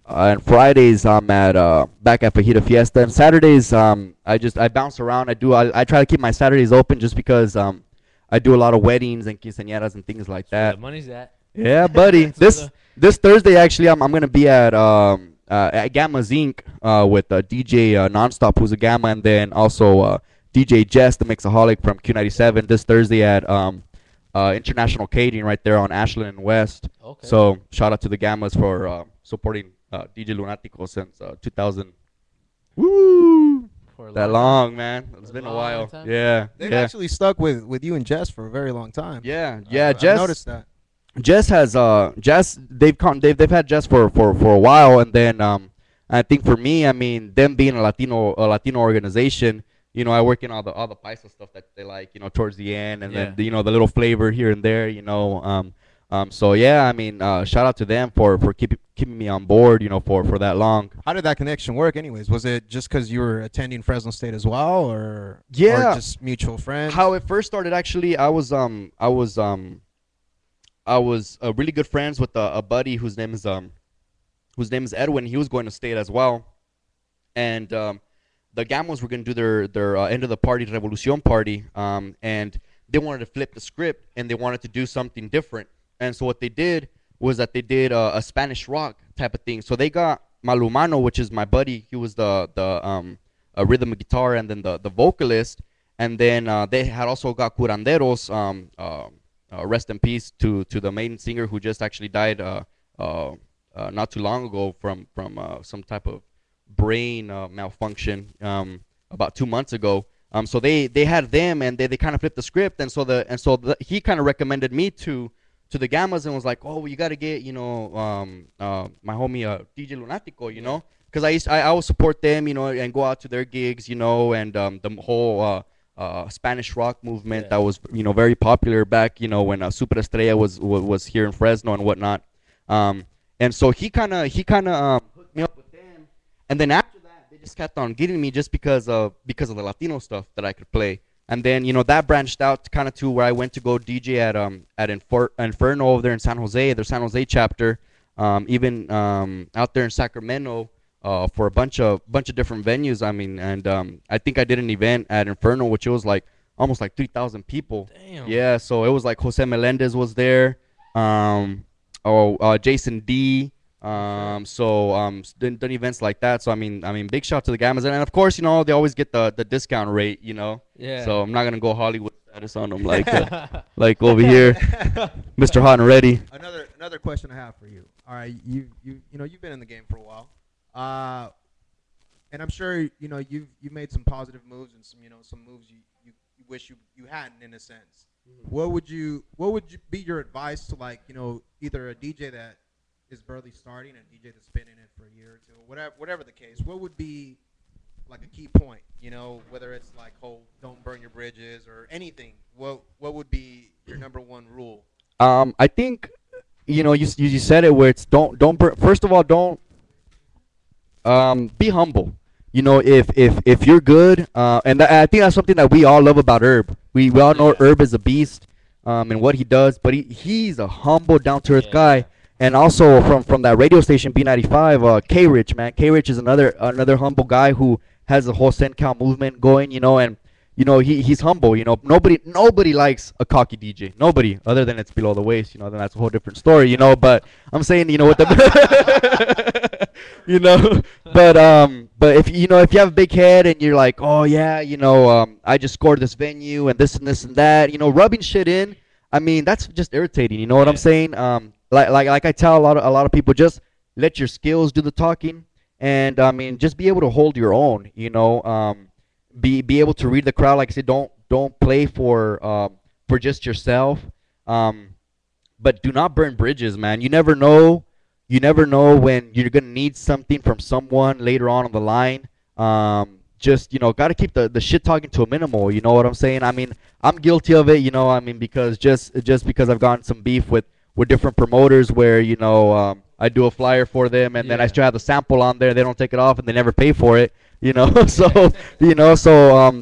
and Fridays I'm at back at Fajita Fiesta, and Saturdays I bounce around. I try to keep my Saturdays open just because I do a lot of weddings and quinceañeras and things like The that. money's at. Yeah, buddy. This Thursday actually I'm gonna be at Gamma's Inc. With DJ Nonstop, who's a Gamma, and then also DJ Jess, the Mixaholic from Q97. This Thursday at International Catering right there on Ashland and West. Okay. So shout out to the Gammas for supporting DJ Lunatico since 2000. Woo! For a That long long, man. It's A been a long while. time. Yeah. They've Yeah. actually stuck with you and Jess for a very long time. Yeah. I've Jess. noticed that. Jess has they've had Jess for a while, and then I think for me, I mean, them being a Latino organization, I work in all the paisa stuff that they like, towards the end, and then the little flavor here and there, so yeah, I mean, shout out to them for keeping me on board, for that long. How did that connection work, anyways? Was it just because you were attending Fresno State as well, or Yeah. or just mutual friends? How it first started, actually, I was really good friends with a buddy whose name is Edwin. He was going to state as well, and the Gamos were gonna do their end of the party Revolucion party, and they wanted to flip the script and they wanted to do something different. And so what they did was that they did a Spanish rock type of thing. So they got Malumano, which is my buddy. He was the rhythm guitar and then the vocalist. And then they had also got Curanderos. Rest in peace to the main singer who just actually died not too long ago from some type of brain malfunction about 2 months ago. So they had them and they kind of flipped the script, and he kind of recommended me to the Gammas and was like, oh, well, you got to get my homie DJ Lunatico, because I always support them, and go out to their gigs, and the whole Spanish rock movement that was very popular back when Super Estrella was here in Fresno and whatnot. And so he kind of hooked me up with them, and then after that they just kept on getting me just because of the Latino stuff that I could play. And then that branched out kind of to where I went to go DJ at Inferno over there in San Jose, their San Jose chapter, even out there in Sacramento for a bunch of different venues. I mean, and I think I did an event at Inferno, which it was like almost like 3,000 people. Damn. Yeah, so it was like Jose Melendez was there, Jason D. Done events like that. So I mean, big shout to the Gammas, and of course, they always get the discount rate, Yeah. So I'm not gonna go Hollywood status on them like like over here, Mr. Hot and Ready. Another question I have for you. All right, you've been in the game for a while, and I'm sure you've made some positive moves and some moves you wish you hadn't, in a sense. What would be your advice to either a DJ that is barely starting, a DJ that's been in it for a year or two, whatever the case? What would be like a key point? Whether it's like, oh, don't burn your bridges or anything. What would be your number one rule? I think you said it, where it's don't burn. First of all, don't be humble. If you're good, and I think that's something that we all love about Herb. We all know Herb is a beast, and what he does, but he's a humble, down to earth guy. And also from that radio station B95, K Rich, man. K Rich is another humble guy who has the whole SendCal movement going, and he's humble. Nobody likes a cocky DJ. Nobody, other than it's below the waist. Then that's a whole different story. But I'm saying, with the but if you have a big head and you're like, oh yeah, I just scored this venue and this and that, rubbing shit in. I mean, that's just irritating. You know what I'm saying? Like I tell a lot of people, just let your skills do the talking, and I mean, just be able to hold your own. Be able to read the crowd. Like I said, don't play for just yourself. But do not burn bridges, man. You never know when you're gonna need something from someone later on the line. Just got to keep the shit talking to a minimal. You know what I'm saying? I mean, I'm guilty of it. Because just because I've gotten some beef with different promoters where I do a flyer for them and then I still have the sample on there. They don't take it off and they never pay for it. So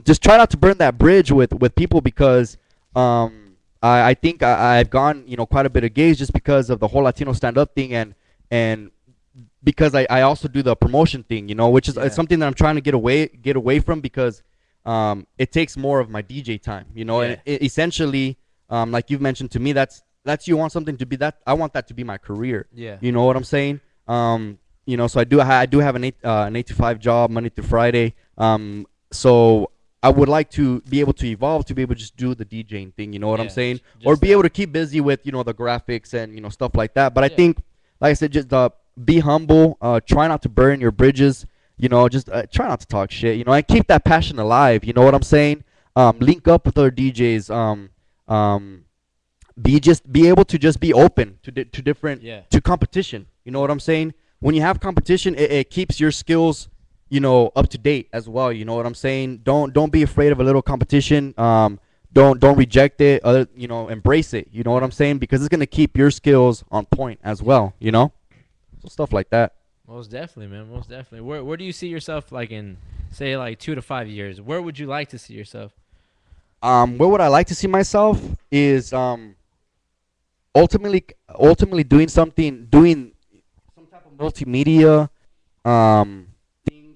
just try not to burn that bridge with people, because I think I've gone quite a bit of gigs just because of the whole Latino Stand Up thing, and because I also do the promotion thing, which is something that I'm trying to get away from, because it takes more of my DJ time, and essentially, like you've mentioned to me, that's you want something to be that. I want that to be my career. Yeah. You know what I'm saying? So I do have an 8 to 5 job Monday through Friday. So I would like to be able to evolve to be able to just do the DJing thing. You know what I'm saying? Or be able to keep busy with the graphics and stuff like that. But I think, like I said, just be humble. Try not to burn your bridges. Just try not to talk shit. And keep that passion alive. You know what I'm saying? Link up with other DJs. Be able to just be open to different to competition. You know what I'm saying? When you have competition, it keeps your skills up to date as well. You know what I'm saying? Don't be afraid of a little competition. Don't reject it. Embrace it. You know what I'm saying? Because it's gonna keep your skills on point as well. So stuff like that. Most definitely, man. Most definitely. Where do you see yourself, like, in, say, like 2 to 5 years? Where would you like to see yourself? Where would I like to see myself is ultimately doing some type of multimedia thing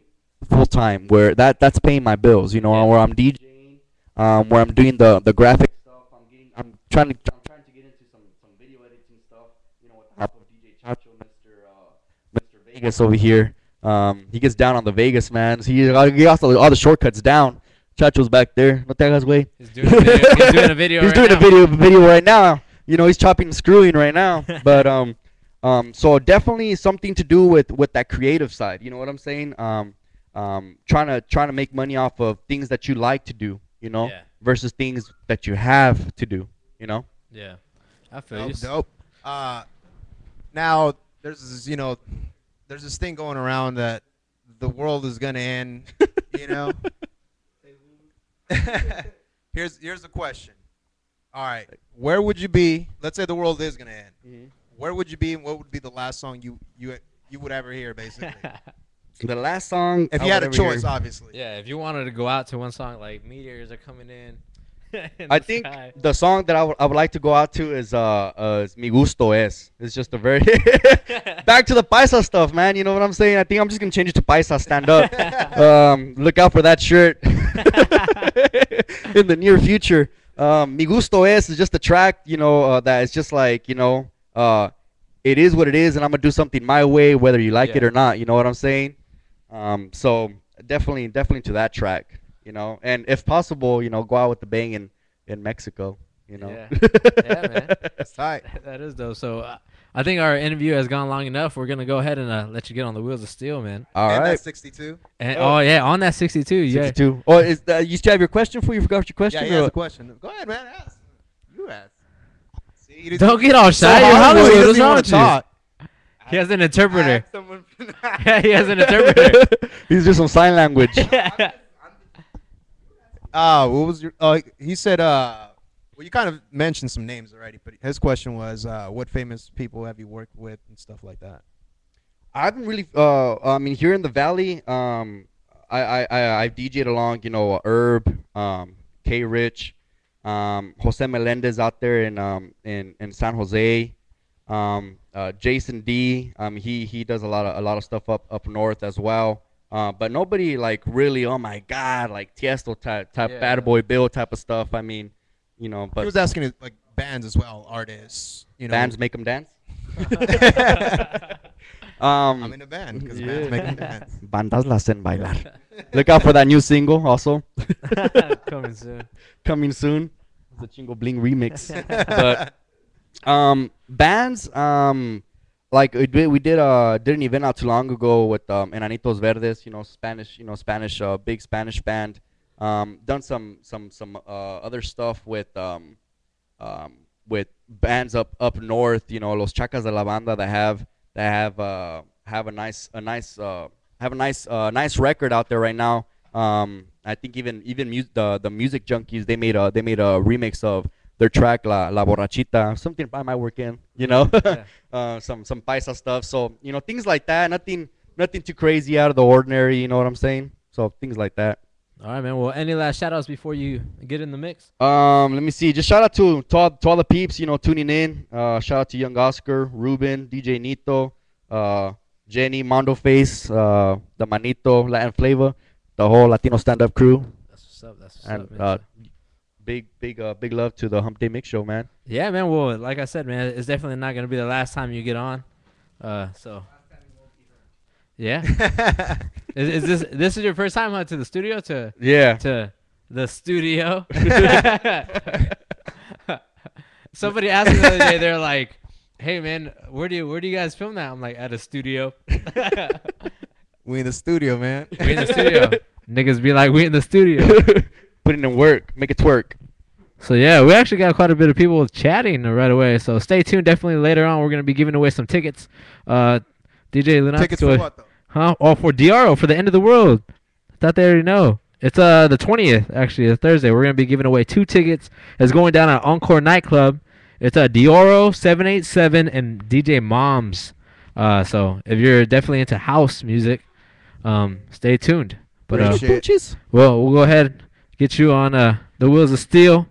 full time, where that's paying my bills. You know, Yeah. where I'm DJing, where I'm doing the graphic stuff. I'm trying to get into some video editing stuff. You know, with the help of DJ Chacho, Mr. Vegas over here. He gets down on the Vegas, man. He got all the shortcuts down. Chacho's back there. No te hagas, güey. He's doing a video. He's doing a video. He's right doing now. a video right now. You know, he's chopping and screwing right now. But so definitely something to do with that creative side. You know what I'm saying? Trying to make money off of things that you like to do. You know, Yeah. versus things that you have to do. You know. Yeah. I feel you. Dope. Now there's this thing going around that the world is gonna end. You know. Here's the question. All right, where would you be? Let's say the world is gonna end. Mm-hmm. Where would you be, and what would be the last song you would ever hear, basically? The last song. If I you had a would ever choice, hear- obviously. Yeah, if you wanted to go out to one song like meteors are coming in. I think the song that I would like to go out to is Mi Gusto Es. It's just a very back to the Paisa stuff, man. You know what I'm saying? I think I'm just gonna change it to Paisa Stand Up. Look out for that shirt in the near future. Mi Gusto Es is just a track, you know, that is just like, you know, it is what it is, and I'm gonna do something my way, whether you like it Yeah. or not. You know what I'm saying? So definitely to that track. You know, and if possible, you know, go out with the bang in Mexico. You know. Yeah. Yeah, man. That's tight. That is dope. So I think our interview has gone long enough. We're gonna go ahead and let you get on the wheels of steel, man. All And right. that's 62. And oh yeah, on that 62, yeah. 62. Oh, you still have your question for you? Forgot your question? Yeah, he has a question. Go ahead, man. Ask. You ask. See, he doesn't- Don't get all so shy. You're Hollywood, Hollywood. he What's doesn't wrong want with to you? talk. He has an interpreter. Someone. Yeah, he has an interpreter. He's just some sign language. What was your? He said. Well, you kind of mentioned some names already, but his question was, what famous people have you worked with and stuff like that? I haven't really. I mean, here in the valley, I've DJ'd along, you know, Herb, K Rich, Jose Melendez out there in San Jose, Jason D. He does a lot of stuff up north as well. But nobody like really, oh my God, like Tiesto type Yeah. Bad Boy Bill type of stuff. I mean, you know, He but was asking like bands as well, artists. You know, bands make them dance. I'm in a band because bands make them dance. Bandas la hacen bailar. Look out for that new single also. Coming soon. Coming soon. The Chingo Bling remix. But bands, like we did an event not too long ago with Enanitos Verdes, you know, Spanish, big Spanish band. Done some other stuff with bands up north, you know, Los Chacas de la Banda that have a nice record out there right now. I think even the Music Junkies, they made a remix of their track La Borrachita, something I might work in, you know. Some paisa stuff. So, you know, things like that. Nothing too crazy out of the ordinary, you know what I'm saying? So things like that. All right, man. Well, any last shout outs before you get in the mix? Let me see. Just shout out to all the peeps, you know, tuning in. Shout out to Young Oscar, Ruben, DJ Nito, Jenny, Mondo Face, the Manito, Latin Flavor, the whole Latino Stand Up crew. That's what's up. That's what's And up, man. big love to the Hump Day Mix Show, man. Yeah, man. Well, like I said, man, it's definitely not gonna be the last time you get on. So. Yeah. is this is your first time to the studio Yeah. to the studio? Somebody asked me the other day. They're like, "Hey, man, where do you guys film that?" I'm like, "At a studio." We in the studio, man. We in the studio. Niggas be like, "We in the studio." Putting in work, make it twerk. So yeah, we actually got quite a bit of people chatting right away. So stay tuned. Definitely later on, we're gonna be giving away some tickets. DJ Lunas, Tickets for what though? Huh? Oh, for DRO, for the end of the world. I thought they already know. It's the 20th, actually, it's Thursday. We're gonna be giving away 2 tickets. It's going down at Encore Nightclub. It's Dioro 787 and DJ Moms. So if you're definitely into house music, stay tuned. But Appreciate well, we'll go ahead and get you on the wheels of steel.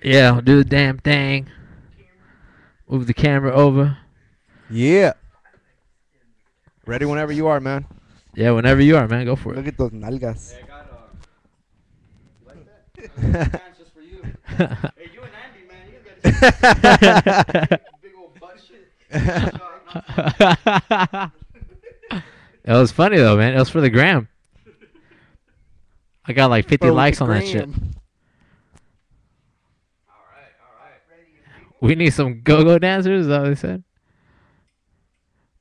Yeah, do the damn thing. Move the camera over. Yeah. Ready whenever you are, man. Yeah, whenever you are, man, go for Look it. at those nalgas. Hey, I got you like that? Hands just for you. Hey, you and Andy, man, you got big old butt shit. It was funny though, man. It was for the gram. I got like 50 likes on that shit. All right. We need some go-go dancers. Is that what they said?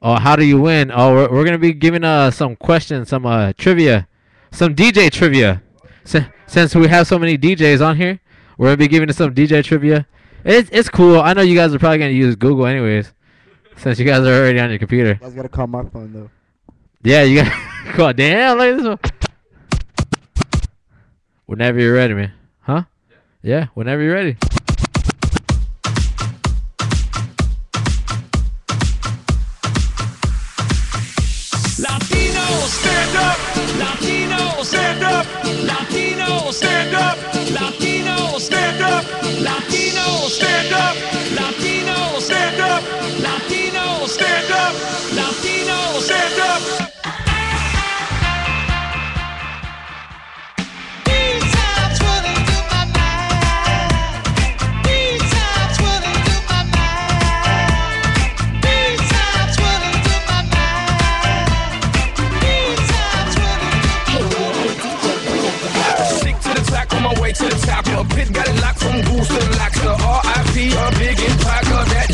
Oh, how do you win? Oh, we're gonna be giving some questions, some trivia, some DJ trivia. Since we have so many DJs on here, we're gonna be giving some DJ trivia. It's cool. I know you guys are probably gonna use Google anyways, since you guys are already on your computer. I was gonna call my phone though. Yeah, you got. Cool. Damn, look at this one. Whenever you're ready, man. Huh? Yeah, whenever you're ready. Latinos stand up, Latinos stand up, Latinos stand up, Latinos stand up, Latinos stand up, Latinos stand up, Latinos stand up, Latinos stand up. These times running through my mind. These times running through my mind. These times running through my mind. These times running through. Stick to the track on my way to the top. A pit got it locked from goose to lock. The R.I.P. a big impact of that.